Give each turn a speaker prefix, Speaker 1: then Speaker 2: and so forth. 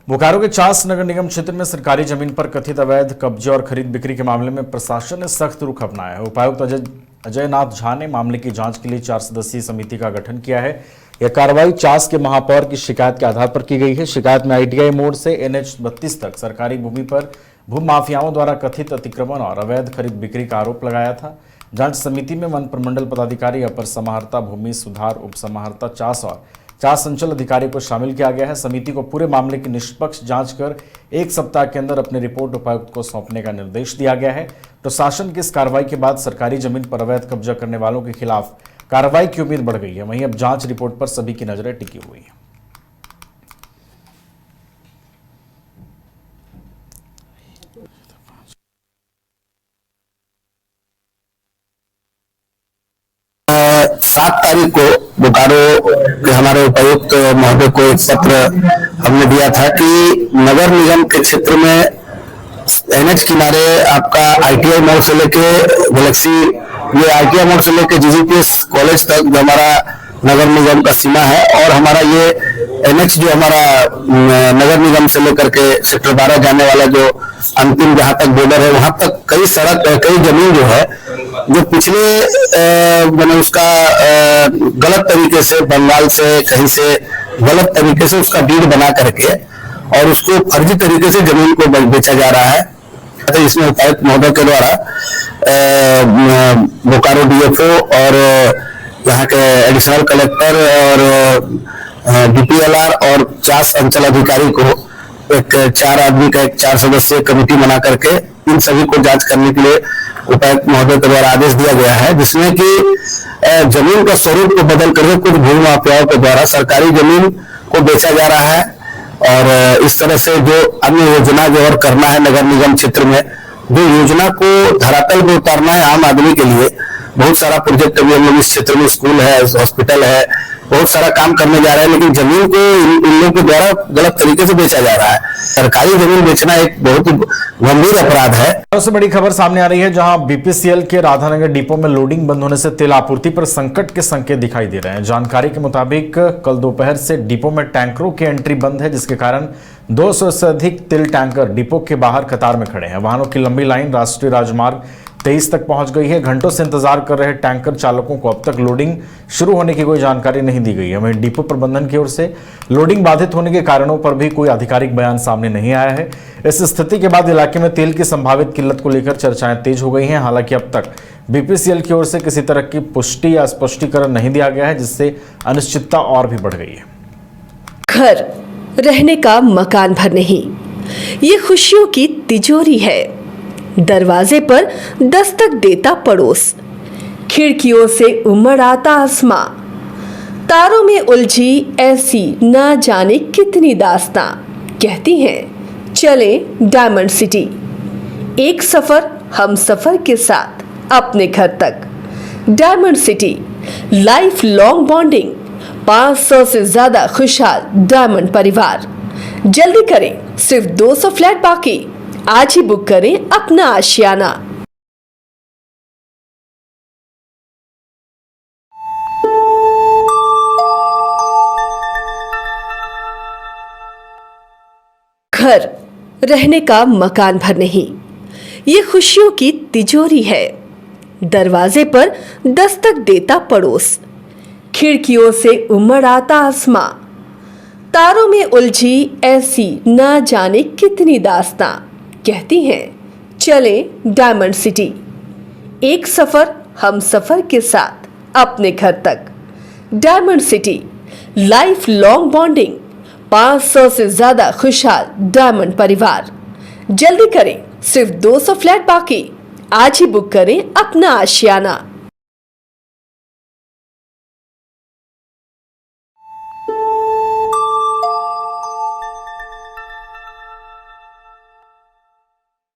Speaker 1: बोकारो के चास नगर निगम क्षेत्र में सरकारी जमीन पर कथित अवैध कब्जे और खरीद बिक्री के मामले में प्रशासन ने सख्त रुख अपनाया है। उपायुक्त अजय नाथ झा ने मामले की जांच के लिए 4 सदस्यीय समिति का गठन किया है। यह कार्रवाई चास के महापौर की शिकायत के आधार पर की गई है। शिकायत में ITI मोड़ से NH 32 तक सरकारी भूमि पर भूमाफियाओं द्वारा कथित अतिक्रमण और अवैध खरीद बिक्री का आरोप लगाया था। जांच समिति में वन प्रमंडल पदाधिकारी, अपर समाहर्ता भूमि सुधार, उप समाहर्ता चास और चास अंचल अधिकारी को शामिल किया गया है। समिति को पूरे मामले की निष्पक्ष जांच कर 1 सप्ताह के अंदर अपनी रिपोर्ट उपायुक्त को सौंपने का निर्देश दिया गया है। प्रशासन की इस कार्रवाई के बाद सरकारी जमीन पर अवैध कब्जा करने वालों के खिलाफ कार्रवाई की उम्मीद बढ़ गई है। वहीं अब जांच रिपोर्ट पर सभी की नजरें टिकी हुई हैं।
Speaker 2: सात तारीख को बोकारो के हमारे उपायुक्त महोदय को एक पत्र हमने दिया था कि नगर निगम के क्षेत्र में NH किनारे आपका ITI मोड़ से लेके गैलेक्सी, ये ITI मोड़ से लेके GGPS कॉलेज तक जो हमारा नगर निगम का सीमा है, और हमारा ये NH जो हमारा नगर निगम से लेकर के सेक्टर 12 जाने वाला जो अंतिम जहां तक बॉर्डर है, वहां तक कई सड़क, कई जमीन जो है जो पिछले मैंने उसका गलत तरीके से बंगाल से कहीं से गलत तरीके से उसका डीड बना करके और उसको फर्जी तरीके से जमीन को बेचा जा रहा है। तो इसमें उपायुक्त महोदय के द्वारा बोकारो DFO और यहाँ के एडिशनल कलेक्टर और DPLR और चास अंचल अधिकारी को एक 4 आदमी का एक 4 सदस्यीय कमेटी बना करके इन सभी को जांच करने के लिए उपायुक्त महोदय के द्वारा आदेश दिया गया है, जिसमें कि जमीन का स्वरूप को बदल करके कुछ भूमि माफियाओं के द्वारा सरकारी जमीन को बेचा जा रहा है। और इस तरह से जो अन्य योजना जो और करना है नगर निगम क्षेत्र में, जो योजना को धरातल में उतारना है आम आदमी के लिए, बहुत सारा प्रोजेक्ट अभी हम लोग इस क्षेत्र में, स्कूल है, हॉस्पिटल है, बहुत सारा काम करने जा रहे हैं, लेकिन जमीन को इन लोगों के द्वारा गलत तरीके से बेचा जा रहा है। सरकारी जमीन बेचना एक बहुत गंभीर अपराध है।
Speaker 1: सबसे बड़ी खबर सामने आ रही है, जहां BPCL के राधानगर डिपो में लोडिंग बंद होने से तेल आपूर्ति पर संकट के संकेत दिखाई दे रहे हैं। जानकारी के मुताबिक कल दोपहर से डिपो में टैंकरों की एंट्री बंद है, जिसके कारण 200 से अधिक तेल टैंकर डिपो के बाहर कतार में खड़े हैं। वाहनों की लंबी लाइन राष्ट्रीय राजमार्ग 23 तक पहुंच गई है। घंटों से इंतजार कर रहे टैंकर चालकों को अब तक लोडिंग शुरू होने की कोई जानकारी नहीं दी गई है। वहीं डिपो प्रबंधन की ओर से लोडिंग बाधित होने के कारणों पर भी कोई आधिकारिक बयान सामने नहीं आया है। इस स्थिति के बाद इलाके में तेल की संभावित किल्लत को लेकर चर्चाएं तेज हो गई हैं। हालांकि अब तक BPCL की ओर से किसी तरह की पुष्टि या स्पष्टीकरण नहीं दिया गया है, जिससे अनिश्चितता और भी बढ़ गई है।
Speaker 3: घर रहने का मकान भर नहीं, ये खुशियों की तिजोरी है। दरवाजे पर दस्तक देता पड़ोस, खिड़कियों से उमड़ आता आसमां, तारों में उलझी ऐसी न जाने कितनी दास्तां। कहती हैं चले डायमंड सिटी, एक सफर हम सफर के साथ अपने घर तक। Diamond city, life long bonding, 500 से ज्यादा खुशहाल डायमंड परिवार। जल्दी करें, सिर्फ 200 फ्लैट बाकी। आज ही बुक करें अपना आशियाना। घर रहने का मकान भर नहीं, ये खुशियों की तिजोरी है। दरवाजे पर दस्तक देता पड़ोस, खिड़कियों से उमड़ आता आसमां, तारों में उलझी ऐसी न जाने कितनी दास्तां। कहती हैं चले डायमंड सिटी, एक सफर हम सफर के साथ अपने घर तक। Diamond city, life long bonding, 500 से ज्यादा खुशहाल डायमंड परिवार। जल्दी करें, सिर्फ 200 फ्लैट बाकी। आज ही बुक करें अपना आशियाना।